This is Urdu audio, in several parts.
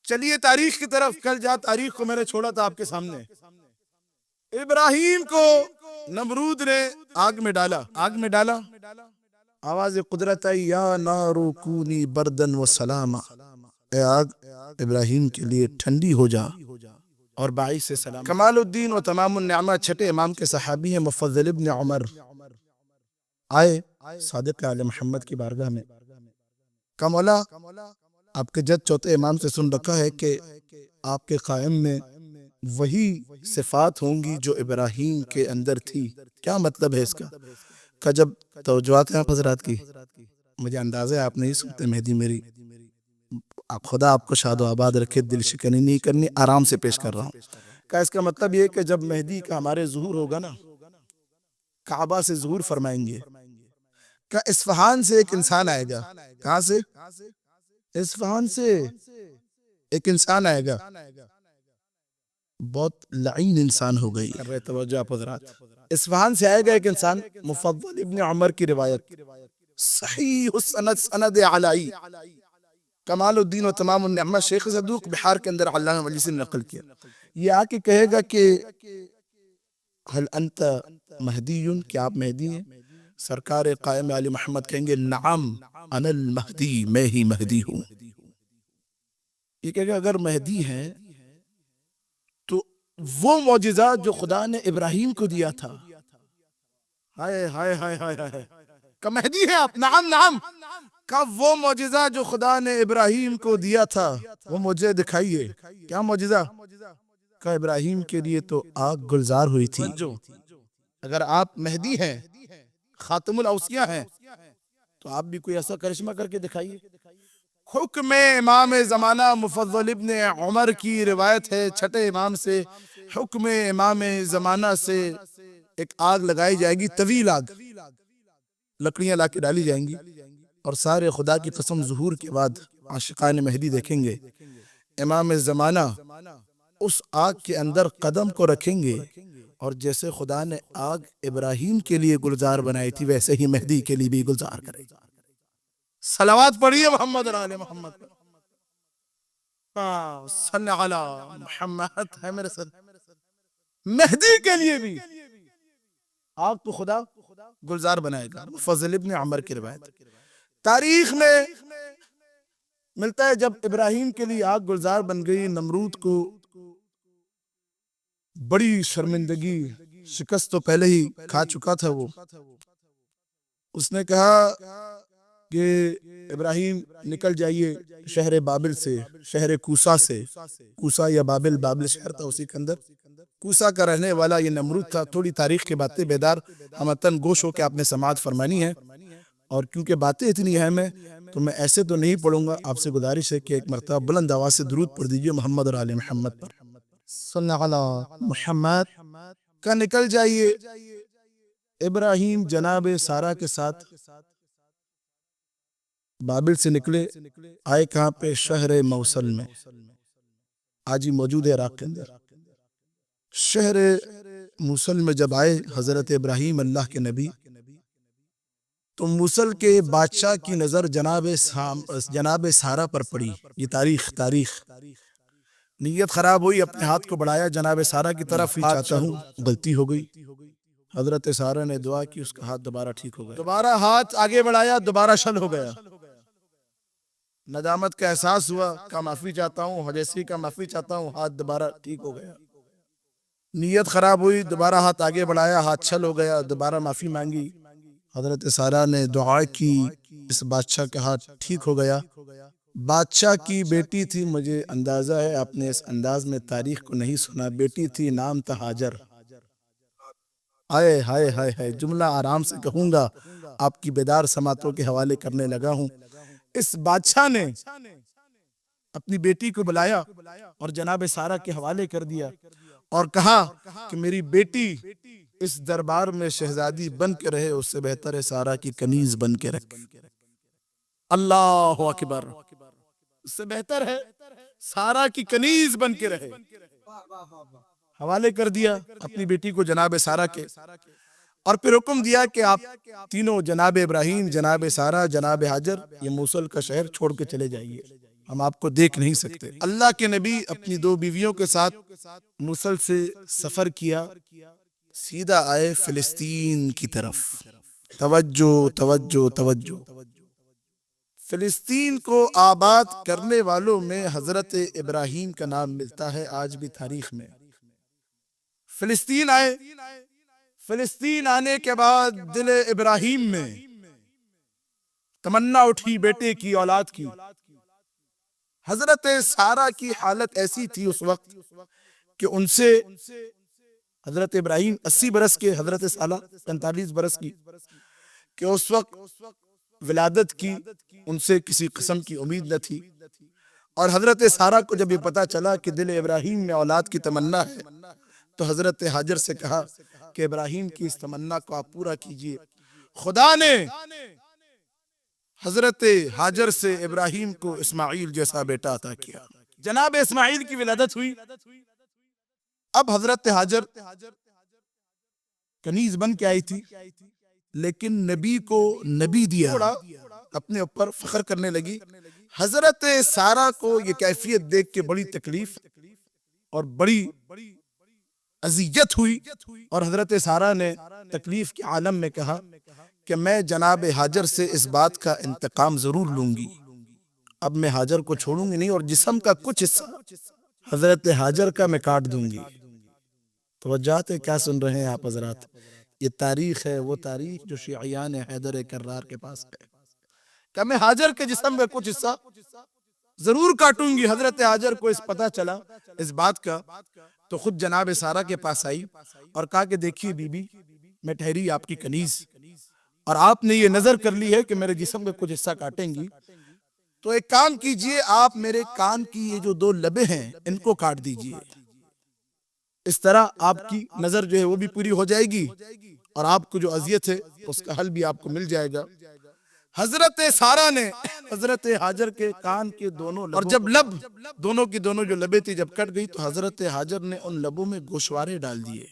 چلیے تاریخ کی طرف. کل جہاں تاریخ کو میں نے چھوڑا تھا آپ کے سامنے, ابراہیم کو نمرود نے آگ میں ڈالا. آگ میں ڈالا, آواز قدرت آئی, یا نارو کونی بردن و سلاما, اے آگ ابراہیم کے لیے ٹھنڈی ہو جا اور باعث سلام. کمال الدین و تمام النعمہ چھٹے امام کے صحابی ہیں مفضل ابن عمر آئے صادق آل محمد کی بارگاہ میں. کہ مولا آپ کے جد چوتھے امام سے سن رکھا ہے کہ آپ کے قائم میں وہی صفات ہوں گی جو ابراہیم کے اندر تھی, کیا مطلب ہے اس کا؟ کہ جب توجہات ہیں آپ حضرات کی, مجھے اندازہ ہے آپ نہیں سنتے مہدی میری, آپ خدا آپ کو شاد و آباد رکھے, دل شکنی نہیں کرنی, آرام سے پیش کر رہا ہوں. کہ اس کا مطلب یہ کہ جب مہدی کا ہمارے ظہور ہوگا نا, کعبہ سے ظہور فرمائیں گے, کہ اصفہان سے ایک انسان آئے گا. کہاں سے؟ اصفہان سے ایک انسان آئے گا, بہت لعین انسان ہو گئی. کر رہے توجہ آپ حضرات. اصفہان سے آئے گا ایک انسان, مفضل ابن عمر کی روایت, صحیح السند, سند علائی, کمال الدین و تمام النعمہ شیخ صدوق بحار کے اندر علامہ مجلسی نے نقل کیا. یہ آ کے کہے گا کہ هل انت مہدی, کیا آپ مہدی ہیں؟ سرکار قائم علی محمد کہیں گے نعم انا المہدی, میں ہی مہدی ہوں. یہ کہے گا اگر مہدی ہیں تو وہ معجزات جو خدا نے ابراہیم کو دیا تھا, ہائے ہائے ہائے ہائے ہائے, کہ مہدی ہیں آپ؟ نعم نعم. کہ وہ معجزہ جو خدا نے ابراہیم کو دیا تھا وہ مجھے دکھائیے. کیا معجزہ؟ کہ ابراہیم کے لیے تو آگ گلزار ہوئی تھی. جو اگر آپ مہدی ہیں, خاتم الاوصیاء ہیں, تو آپ بھی کوئی ایسا کرشمہ کر کے دکھائیے. حکم امام زمانہ مفضل ابن عمر کی روایت ہے چھٹے امام سے, حکم امام زمانہ سے ایک آگ لگائی جائے گی, طویل آگ, لکڑیاں لا کے ڈالی جائیں گی, اور سارے خدا کی قسم ظہور کے بعد عاشقان مہدی دیکھیں گے امام زمانہ اس آگ کے اندر قدم کو رکھیں گے, اور جیسے خدا نے آگ ابراہیم کے لیے گلزار بنائی تھی ویسے ہی مہدی کے لیے بھی گلزار کرے گی. صلوات پڑھیے محمد علی محمد پر. صلی علی محمد ہے میرے سر. مہدی کے لیے بھی آگ کو خدا گلزار بنائے گا. فضل ابن عمر کی روایت. تاریخ میں ملتا ہے جب ابراہیم کے لیے آگ گلزار بن گئی, نمرود کو بڑی شرمندگی, شکست تو پہلے ہی کھا چکا تھا وہ. اس نے کہا کہ ابراہیم نکل جائیے شہر بابل سے, شہر کوسا سے. کوسا یا بابل, بابل شہر تھا اسی کے اندر. کوسا کا رہنے والا یہ نمرود تھا. تھوڑی تاریخ کی باتیں بیدار ہمتن گوش ہو کے آپ نے سماعت فرمانی ہے, اور کیونکہ باتیں اتنی اہم ہیں تو میں ایسے تو نہیں پڑھوں گا. آپ سے گزارش ہے کہ ایک مرتبہ بلند آواز سے درود پڑھ دیجئے محمد اور آل محمد پر. صلی علی محمد. کا نکل جائیے ابراہیم جناب سارہ کے ساتھ بابل سے نکلے, آئے کہاں پہ؟ شہر موصل میں, آج ہی موجود ہے عراق کے اندر. شہر موصل میں جب آئے حضرت ابراہیم اللہ کے نبی, تو موصل کے بادشاہ کی نظر جناب سارہ پر پڑی. یہ تاریخ نیت خراب ہوئی, اپنے ہاتھ کو بڑھایا جناب سارہ کی طرف, چاہتا ہوں غلطی ہو گئی. حضرت سارہ نے دعا کی, اس کا ہاتھ دوبارہ ٹھیک ہو گیا. دوبارہ ہاتھ آگے بڑھایا, دوبارہ شل ہو گیا. ندامت کا احساس ہوا, کہ معافی چاہتا ہوں, حجیسی کا معافی چاہتا ہوں, ہاتھ دوبارہ ٹھیک ہو گیا. نیت خراب ہوئی, دوبارہ ہاتھ آگے بڑھایا, ہاتھ چھل ہو گیا, دوبارہ معافی مانگی. حضرت سارہ نے دعا کی, اس بادشاہ کا ہاتھ ٹھیک ہو گیا. بادشاہ کی بیٹی تھی, مجھے اندازہ ہے آپ نے اس انداز میں تاریخ کو نہیں سنا, بیٹی تھی, نام تھا ہاجر. ہائے ہائے ہائے ہائے, جملہ آرام سے کہوں گا, آپ کی بیدار سماعتوں کے حوالے کرنے لگا ہوں. اس بادشاہ نے اپنی بیٹی کو بلایا اور جناب سارہ کے حوالے کر دیا, اور کہا کہ میری بیٹی اس دربار میں شہزادی بن کے رہے, اس سے بہتر ہے سارہ کی کنیز بن کے رکھ. اللہ اکبر. اس سے بہتر ہے سارہ کی کنیز بن کے رہے. حوالے کر دیا اپنی بیٹی کو جناب سارہ کے, اور پھر حکم دیا کہ آپ تینوں, جناب ابراہیم, جناب سارہ, جناب ہاجر, یہ موصل کا شہر چھوڑ کے چلے جائیے. ہم آپ کو دیکھ نہیں سکتے۔ اللہ کے نبی اپنی 2 بیویوں کے ساتھ موصل سے سفر کیا، سیدھا آئے فلسطین کی طرف۔ توجہ توجہ توجہ، فلسطین کو آباد کرنے والوں میں حضرت ابراہیم کا نام ملتا ہے آج بھی تاریخ میں۔ فلسطین آئے، فلسطین آنے کے بعد دل ابراہیم میں تمنا اٹھی بیٹے کی، اولاد کی۔ حضرت سارہ کی حالت ایسی تھی اس وقت کہ ان سے حضرت ابراہیم 80 برس کے، حضرت سارہ 45 برس کی، کہ اس وقت ولادت کی ان سے کسی قسم کی امید نہ تھی۔ اور حضرت سارہ کو جب یہ پتا چلا کہ دل ابراہیم میں اولاد کی تمنا ہے تو حضرت ہاجر سے کہا کہ ابراہیم کی اس تمنا کو آپ پورا کیجئے۔ خدا نے حضرت ہاجر سے ابراہیم کو اسماعیل جیسا بیٹا عطا کیا، جناب اسماعیل کی ولادت ہوئی۔ اب حضرت ہاجر کنیز بن کے آئی تھی، لیکن نبی کو نبی دیا، اپنے اوپر فخر کرنے لگی۔ حضرت سارہ کو یہ کیفیت دیکھ کے بڑی تکلیف اور بڑی اذیت ہوئی، اور حضرت سارہ نے تکلیف کے عالم میں کہا کہ میں جناب ہاجر سے اس بات کا انتقام ضرور لوں گی، اب میں ہاجر کو چھوڑوں گی نہیں، اور جسم کا کچھ حصہ حضرت ہاجر کا میں کاٹ دوں گی۔ توجہات ہے، کیا سن رہے ہیں آپ حضرات؟ یہ تاریخ ہے، وہ تاریخ جو شیعیان حیدر کرار کے پاس ہے کہ میں ہاجر کے جسم کا کچھ حصہ ضرور کاٹوں گی۔ حضرت ہاجر کو اس پتہ چلا اس بات کا تو خود جناب سارہ کے پاس آئی اور کہا کہ دیکھیے بی بی، میں ٹھہری آپ کی کنیز، اور آپ نے یہ نظر کر لی ہے کہ میرے جسم کا کچھ حصہ کاٹیں گی، تو ایک کام کیجئے، آپ میرے کان کی یہ جو 2 لبیں ہیں ان کو کاٹ دیجئے، اس طرح آپ کی نظر جو ہے وہ بھی پوری ہو جائے گی اور آپ کو جو اذیت ہے اس کا حل بھی آپ کو مل جائے گا۔ حضرت سارہ نے حضرت ہاجر کے کان کے دونوں لبوں، اور جب لب دونوں کی دونوں جو لبیں تھی جب کٹ گئی تو حضرت ہاجر نے ان لبوں میں گوشوارے ڈال دیے۔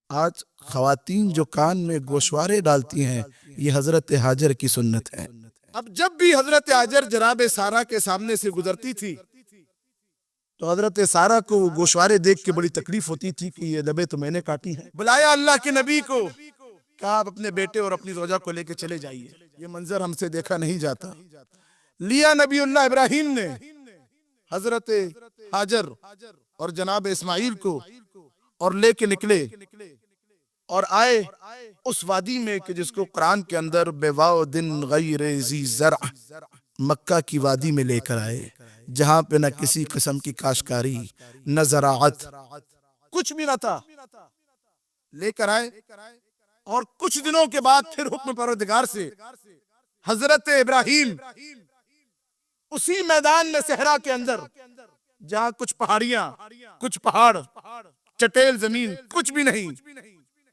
آج خواتین جو کان میں گوشوارے ڈالتی ہیں یہ حضرت ہاجر کی سنت ہے۔ اب جب بھی حضرت ہاجر جناب سارہ کے سامنے سے گزرتی تھی تو حضرت سارہ کو گوشوارے دیکھ کے بڑی تکلیف ہوتی تھی کہ یہ لبیں تو میں نے کاٹی ہیں۔ بلایا اللہ کے نبی کو، کہا آپ اپنے بیٹے اور اپنی زوجہ کو لے کے چلے جائیے، یہ منظر ہم سے دیکھا نہیں جاتا۔ لیا نبی اللہ ابراہیم نے حضرت ہاجر اور جناب اسماعیل کو اور لے کے نکلے اور آئے اس وادی میں کہ جس کو قرآن کے اندر بواد غیر ذی زرع، مکہ کی وادی میں لے کر آئے، جہاں پہ نہ کسی قسم کی کاشتکاری نہ زراعت، کچھ بھی نہ تھا، لے کر آئے۔ اور کچھ دنوں کے بعد پھر حکم پروردگار سے حضرت ابراہیم اسی میدان میں صحرا کے اندر جہاں کچھ پہاڑیاں، کچھ پہاڑ، چٹیل زمین، کچھ بھی نہیں،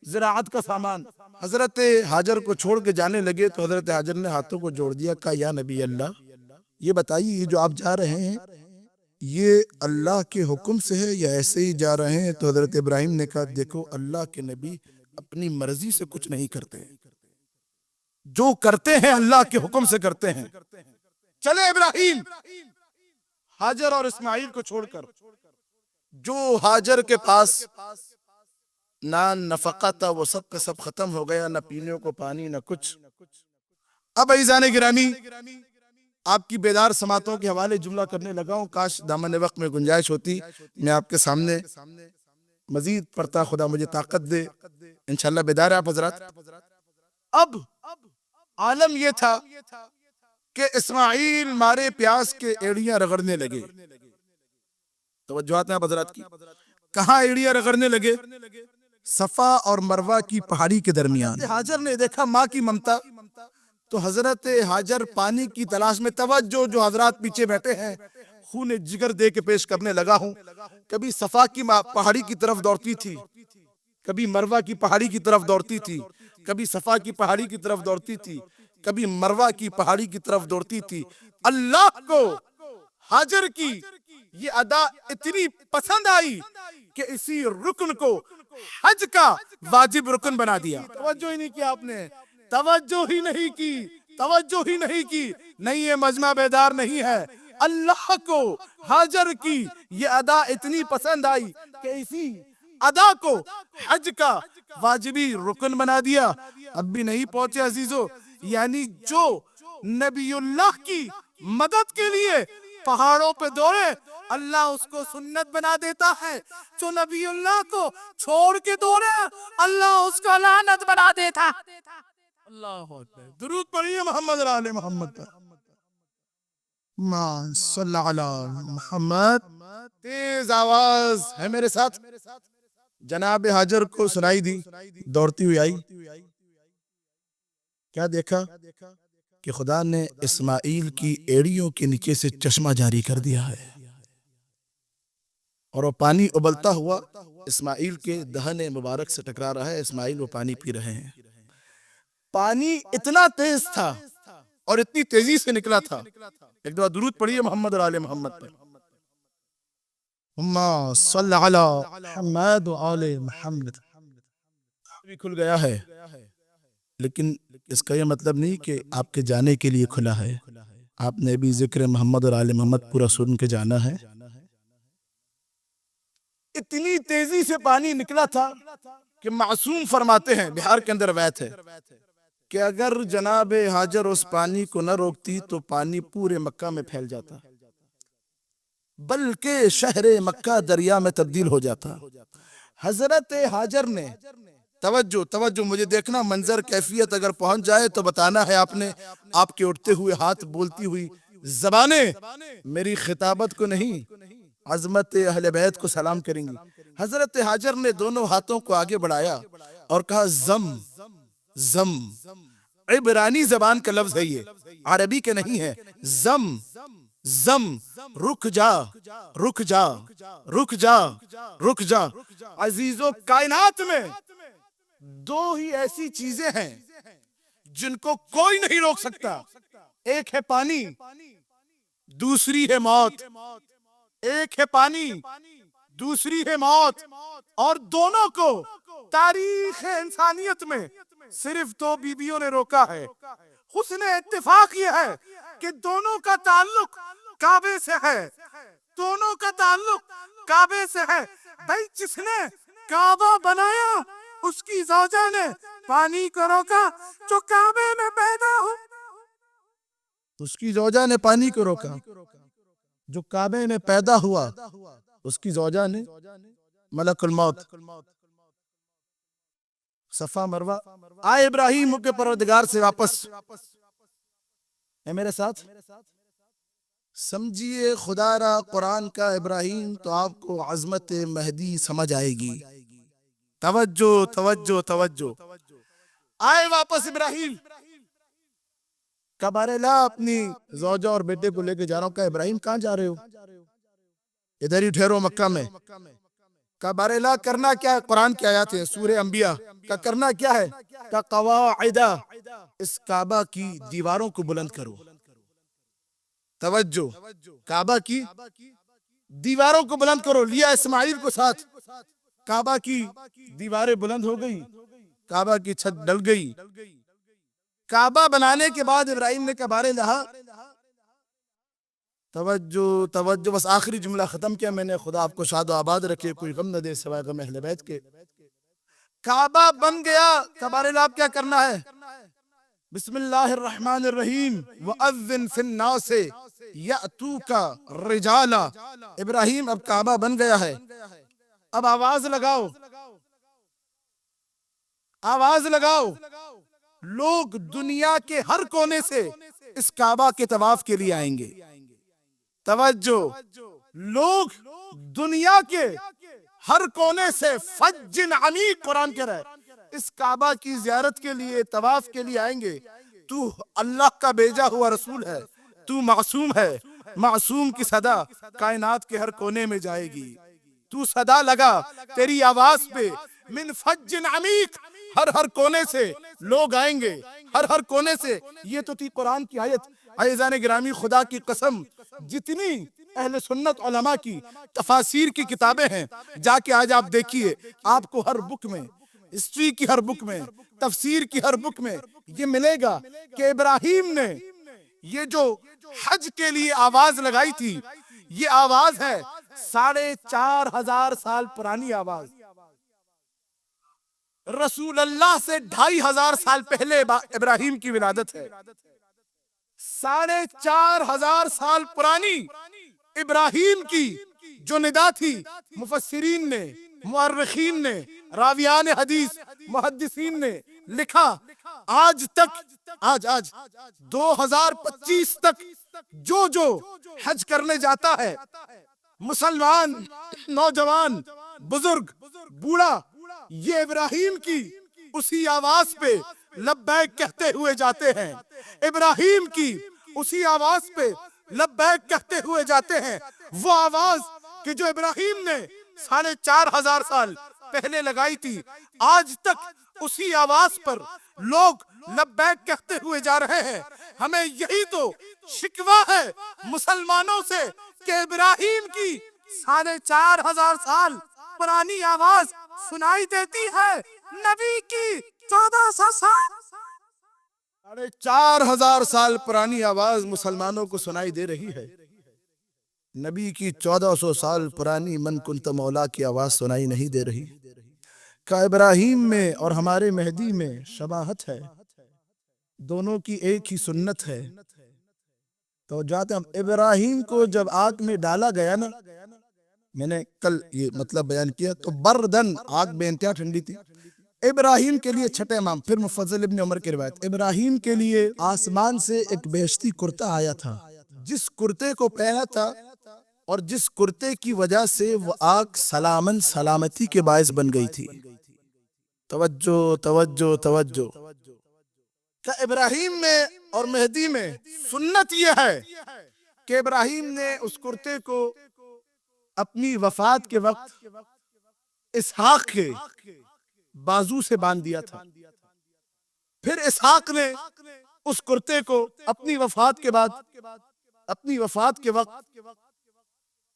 زراعت کا سامان، حضرت ہاجر کو چھوڑ کے جانے لگے تو حضرت ہاجر نے ہاتھوں کو جوڑ دیا، کہا یا نبی اللہ، یہ بتائیے یہ جو آپ جا رہے ہیں یہ اللہ کے حکم سے ہے یا ایسے ہی جا رہے ہیں؟ تو حضرت ابراہیم نے کہا دیکھو اللہ کے نبی اپنی مرضی سے کچھ نہیں کرتے، جو کرتے ہیں اللہ کے حکم سے کرتے ہیں۔ چلے ابراہیم ہاجر اور اسماعیل کو چھوڑ کر، جو ہاجر کے پاس نہ نفقہ تھا وہ سب کا سب ختم ہو گیا، نہ پینے کو پانی نہ کچھ۔ اب عزیزان گرامی، آپ کی بیدار سماعتوں کے حوالے جملہ کرنے لگا ہوں، کاش دامن وقت میں گنجائش ہوتی میں آپ کے سامنے مزید پڑھتا، خدا مجھے طاقت دے، انشاءاللہ بیدار ہے آپ حضرات۔ اب عالم یہ تھا کہ اسماعیل مارے پیاس کے ایڑیاں رگڑنے لگے۔ توجہات ہیں آپ حضرات کی، کہاں ایڑیاں رگڑنے لگے؟ صفا اور مروہ کی پہاڑی کے درمیان۔ ہاجر نے دیکھا ماں کی ممتا، تو حضرت ہاجر پانی کی تلاش میں، توجہ جو حضرات پیچھے بیٹھے ہیں خون جگر دے کے پیش کرنے لگا ہوں، کبھی صفا کی پہاڑی کی طرف دوڑتی تھی، کبھی مروہ کی پہاڑی کی طرف دوڑتی تھی، کبھی صفا کی پہاڑی کی طرف دوڑتی تھی، کبھی مروہ کی پہاڑی کی طرف دوڑتی تھی۔ اللہ کو ہاجر کی یہ ادا اتنی پسند آئی کہ اسی رکن کو حج کا واجب رکن بنا دیا۔ توجہ ہی نہیں کیا آپ نے، توجہ ہی نہیں کی، توجہ ہی نہیں کی۔ نہیں یہ مجمع بیدار نہیں ہے، اللہ کو ہاجر کی یہ ادا اتنی پسند آئی کہ اسی ادا کو حج کا واجبی رکن بنا دیا۔ اب بھی نہیں پہنچے عزیزو، یعنی جو نبی اللہ کی مدد کے لیے پہاڑوں پہ دوڑے، اللہ اس کو سنت بنا دیتا ہے۔ جو نبی اللہ کو چھوڑ کے دوڑے، اللہ اس کا لعنت بنا دیتا۔ اللہ اکبر، درود پڑھیے محمد علی محمد پر۔ صلی علی محمد۔ تیز آواز ہے میرے ساتھ۔ جناب ہاجر کو سنائی دی، دوڑتی ہوئی آئی، کیا دیکھا کہ خدا نے اسماعیل کی ایڑیوں کے نیچے سے چشمہ جاری کر دیا ہے، اور وہ پانی ابلتا ہوا اسماعیل کے دہن مبارک سے ٹکرا رہا ہے۔ اسماعیل وہ پانی پی رہے ہیں۔ پانی اتنا تیز تھا اور اتنی تیزی سے نکلا تھا۔ ایک دفعہ درود پڑھیے محمد علی محمد پر۔ اللہم صلی علی محمد و آل محمد۔ بھی کھل گیا ہے، لیکن اس کا یہ مطلب نہیں کہ آپ کے جانے کے لیے کھلا ہے۔ آپ نے بھی ذکر محمد اور آل محمد پورا سن کے جانا ہے۔ اتنی تیزی سے پانی نکلا تھا کہ معصوم فرماتے ہیں، بہار کے اندر روایت ہے کہ اگر جناب ہاجر اس پانی کو نہ روکتی تو پانی پورے مکہ میں پھیل جاتا، بلکہ شہر مکہ دریا میں تبدیل ہو جاتا۔ حضرت ہاجر نے توجہ مجھے دیکھنا، منظر کیفیت اگر پہنچ جائے تو بتانا ہے آپ نے۔ آپ کے اٹھتے ہوئے ہاتھ، بولتی ہوئی زبانیں میری خطابت کو نہیں، عظمت اہل بیت کو سلام کریں گی۔ حضرت ہاجر نے دونوں ہاتھوں کو آگے بڑھایا اور کہا زم زم۔ عبرانی زبان کا لفظ ہے یہ، عربی کے نہیں ہے۔ زم زم، رک جا رک جا رک جا رک جا۔ عزیزو، کائنات میں دو ہی ایسی چیزیں ہیں جن کو کوئی نہیں روک سکتا، ایک ہے پانی، دوسری ہے موت۔ ایک ہے پانی، دوسری ہے موت، اور دونوں کو تاریخ انسانیت میں صرف دو بیویوں نے روکا ہے۔ حسن اتفاق یہ ہے کہ دونوں کا تعلق کعبے سے ہے، دونوں کا تعلق کعبے سے ہے۔ بھائی، جس نے کعبہ بنایا اس کی زوجہ نے پانی کو روکا، جو کعبے میں پیدا ہو اس کی زوجہ نے پانی کو روکا، جو کعبے میں پیدا ہوا اس کی زوجہ نے ملک الموت۔ صفا مروہ، آئے ابراہیم کے پروردگار سے واپس، ہے میرے ساتھ؟ سمجھیے خدا را قرآن کا ابراہیم تو آپ کو عظمت مہدی سمجھ آئے گی۔ توجہ توجہ توجہ، آئے واپس ابراہیم۔ کبارے لا اپنی زوجہ اور بیٹے کو لے کے جا رہا ہوں۔ کہا ابراہیم کہاں جا رہے ہو؟ ادھر ہی ٹھہرو مکہ میں۔ کبارے لا کرنا کیا ہے؟ قرآن کی آیات ہیں، سورہ انبیاء کا کرنا کیا ہے؟ کا قواعدہ، اس کعبہ کی دیواروں کو بلند کرو۔ توجہ، کعبہ کی دیواروں کو بلند کرو۔ لیا اسماعیل کو ساتھ، کعبہ کی دیواریں بلند ہو گئی، کعبہ کی چھت ڈل گئی۔ کعبہ بنانے کے بعد ابراہیم نے کبارے لہا، توجہ توجہ، بس آخری جملہ ختم کیا میں نے، خدا آپ کو شاد و آباد رکھے، کوئی غم نہ دے سوائے غم اہل بیت کے۔ کعبہ بن گیا، کبارے لا اب کیا کرنا ہے؟ بسم اللہ الرحمن الرحیم، وَأَذِّن فِي النَّاسِ يَأْتُوكَ رِجَالًا۔ ابراہیم اب کعبہ بن گیا ہے، اب آواز لگاؤ، آواز لگاؤ۔ لوگ دنیا کے ہر کونے سے اس کعبہ کے طواف کے لیے آئیں گے۔ توجہ، لوگ دنیا کے ہر کونے سے فج عمیق، قرآن کہہ رہا ہے، اس کعبہ کی زیارت کے لیے، طواف کے لیے آئیں گے۔ تو اللہ کا بھیجا ہوا رسول ہے، تو معصوم ہے، معصوم کی صدا کائنات کے ہر کونے میں جائے گی۔ تو صدا لگا، تیری آواز پہ من فج عمیق ہر کونے سے لوگ آئیں گے، ہر کونے سے۔ یہ تو تھی قرآن کی آیت۔ عزیزان گرامی، خدا کی قسم، جتنی اہل سنت علماء کی تفاسیر کی کتابیں ہیں، جا کے آج آپ دیکھیے، آپ کو ہر بک میں، ہسٹری کی ہر بک میں، تفسیر کی ہر بک میں یہ ملے گا کہ ابراہیم نے یہ جو حج کے لیے آواز لگائی تھی، یہ آواز ہے 4,500 سال پرانی آواز۔ رسول اللہ سے 2,500 سال پہلے ابراہیم کی ولادت ہے۔ 4,500 سال پرانی ابراہیم کی جو ندا تھی، مفسرین نے، مورخین نے، راویان حدیث، محدثین نے لکھا، آج تک، آج 2025 تک جو حج کرنے جاتا ہے، مسلمان، نوجوان، بزرگ، بوڑھا، یہ ابراہیم کی اسی آواز پہ لبیک کہتے ہوئے جاتے ہیں۔ ابراہیم کی اسی آواز پہ لبیک کہتے ہوئے جاتے ہیں۔ وہ آواز کہ جو ابراہیم نے 4,500 سال پہلے لگائی تھی، آج تک اسی آواز پر لوگ لبیک کہتے ہوئے جا رہے ہیں۔ ہمیں یہی تو شکوہ ہے مسلمانوں سے کہ ابراہیم کی 4,500 سال پرانی آواز سنائی دیتی ہے، نبی کی 1400 سال، 4,500 سال پرانی آواز مسلمانوں کو سنائی دے رہی ہے، نبی کی 1400 سال پرانی من کنت مولا کی آواز سنائی نہیں دے رہی۔ کہ ابراہیم میں اور ہمارے مہدی میں شباہت ہے، دونوں کی ایک ہی سنت ہے۔ تو جاتے ہم ابراہیم کو جب آگ میں ڈالا گیا نا، میں نے کل یہ مطلب بیان کیا، تو بردن، آگ بے انتہا ٹھنڈی تھی۔ ابراہیم کے لیے چھٹے امام، پھر مفضل ابن عمر کی روایت، ابراہیم کے لیے آسمان سے ایک بہشتی کرتا آیا تھا، جس کرتے کو پہنا تھا اور جس کرتے کی وجہ سے وہ آگ سلامتی کے باعث بن گئی تھی۔ توجہ توجہ توجہ، کہ ابراہیم میں اور مہدی میں سنت یہ ہے کہ ابراہیم نے اس کرتے کو اپنی وفات کے وقت اسحاق کے بازو سے باندھ دیا تھا، پھر اسحاق نے اس کرتے کو اپنی وفات کے وقت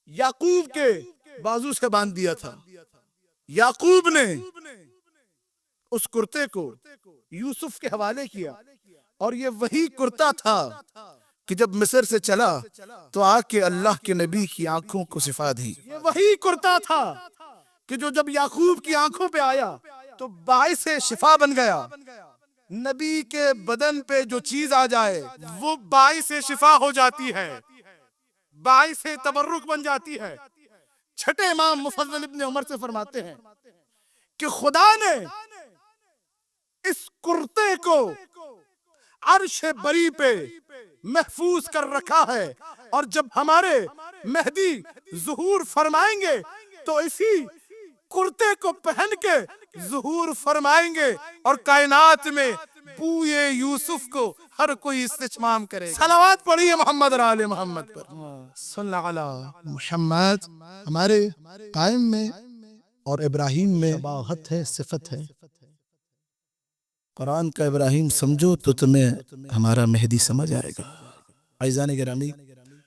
یعقوب کے بازو سے باندھ دیا تھا۔ یعقوب نے اس کرتے کو یوسف کے حوالے کیا، اور یہ وہی کرتا تھا کہ جب مصر سے چلا تو آ کے اللہ کے نبی کی آنکھوں کو شفا دی۔ یہ وہی کرتا تھا کہ جو جب یعقوب کی آنکھوں پہ آیا تو باعث شفا بن گیا۔ نبی کے بدن پہ جو چیز آ جائے وہ باعث شفا ہو جاتی ہے، باعث تبرک بن جاتی ہے۔ چھٹے امام مفضل ابن عمر سے فرماتے ہیں کہ خدا نے اس کرتے کو عرش بری پہ محفوظ کر رکھا ہے، اور جب ہمارے مہدی ظہور فرمائیں گے تو اسی کرتے کو پہن کے ظہور فرمائیں گے، اور کائنات میں بوئے یوسف کو ہر کوئی استشمام کرے۔ صلوات پڑھیے محمد اور آل محمد پر، صلی اللہ علی محمد۔ ہمارے قائم میں اور ابراہیم میں شباہت ہے، صفت ہے۔ قرآن کا ابراہیم سمجھو تو تمہیں ہمارا مہدی سمجھ آئے گا۔ عزیزان گرامی،